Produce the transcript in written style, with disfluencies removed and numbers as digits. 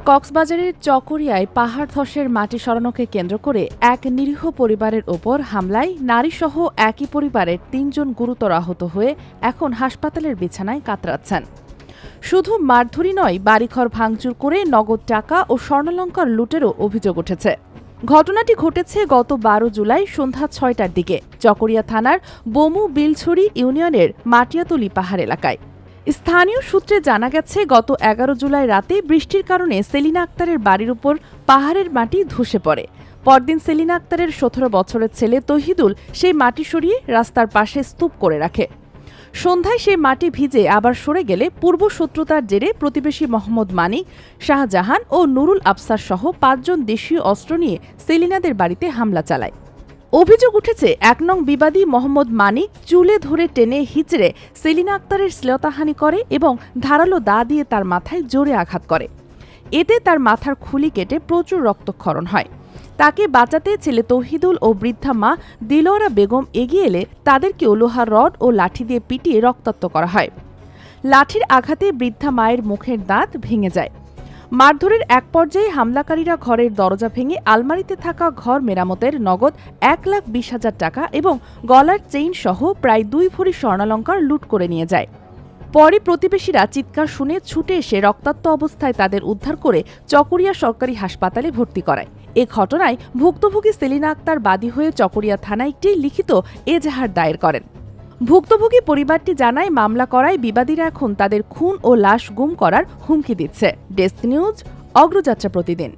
কক্সবাজারের চকরিয়ায় পাহাড় ধসের মাটি সরানোকে কেন্দ্র করে এক নিরীহ পরিবারের ওপর হামলায় নারীসহ একই পরিবারের ৩ জন গুরুতর আহত হয়ে এখন হাসপাতালের বিছানায় কাতরাচ্ছেন। শুধু মারধরি নয়, বাড়িঘর ভাঙচুর করে নগদ টাকা ও স্বর্ণালঙ্কার লুটেরও অভিযোগ উঠেছে। ঘটনাটি ঘটেছে গত ১২ জুলাই সন্ধ্যা ৬টার দিকে চকরিয়া থানার বমু বিলছড়ি ইউনিয়নের মাটিয়াতলি পাহাড় এলাকায়। স্থানীয় সূত্রে জানা গেছে, গত ১১ জুলাই রাতে বৃষ্টির কারণে সেলিনা আক্তারের বাড়ির উপর পাহাড়ের মাটি ধসে পড়ে। পরদিন সেলিনা আক্তারের ১৭ বছরের ছেলে তহিদুল সেই মাটি সরিয়ে রাস্তার পাশে স্তূপ করে রাখে। সন্ধ্যায় সেই মাটি ভিজে আবার সরে গেলে পূর্ব শত্রুতার জেরে প্রতিবেশী মোহাম্মদ মানিক, শাহজাহান ও নুরুল আফসার সহ ৫ জন দেশীয় অস্ত্র নিয়ে সেলিনাদের বাড়িতে হামলা চালায়। অভিযোগ উঠেছে, ১ নং বিবাদী মোহাম্মদ মানিক চুলে ধরে টেনে হিচড়ে সেলিনা আক্তারের শ্লীলতাহানি করে এবং ধারালো দা দিয়ে তার মাথায় জোরে আঘাত করে। এতে তার মাথার খুলি কেটে প্রচুর রক্তক্ষরণ হয়। তাকে বাঁচাতে ছেলে তৌহিদুল ও বৃদ্ধা মা দিলওয়ারা বেগম এগিয়ে এলে তাদেরকেও লোহার রড ও লাঠি দিয়ে পিটিয়ে রক্তাক্ত করা হয়। লাঠির আঘাতে বৃদ্ধা মায়ের মুখের দাঁত ভেঙে যায়। মারধরের এক পর্যায়ে হামলাকারীরা ঘরের দরজা ভেঙে আলমারিতে থাকা ঘর মেরামতের নগদ ১,২০,০০০ টাকা এবং গলার চেইন সহ প্রায় ২ ভরি স্বর্ণালঙ্কার লুট করে নিয়ে যায়। পরে প্রতিবেশীরা চিৎকার শুনে ছুটে এসে রক্তাক্ত অবস্থায় তাদের উদ্ধার করে চকরিয়া সরকারি হাসপাতালে ভর্তি করায়। এ ঘটনায় ভুক্তভোগী সেলিনা আক্তার বাদী হয়ে চকরিয়া থানায় একটি লিখিত এজাহার দায়ের করেন। ভুক্তভোগী পরিবারটি জানায়, মামলা করায় বিবাদীরা এখন তাদের খুন ও লাশ গুম করার হুমকি দিচ্ছে। ডেস্ক নিউজ, অগ্রযাত্রা প্রতিদিন।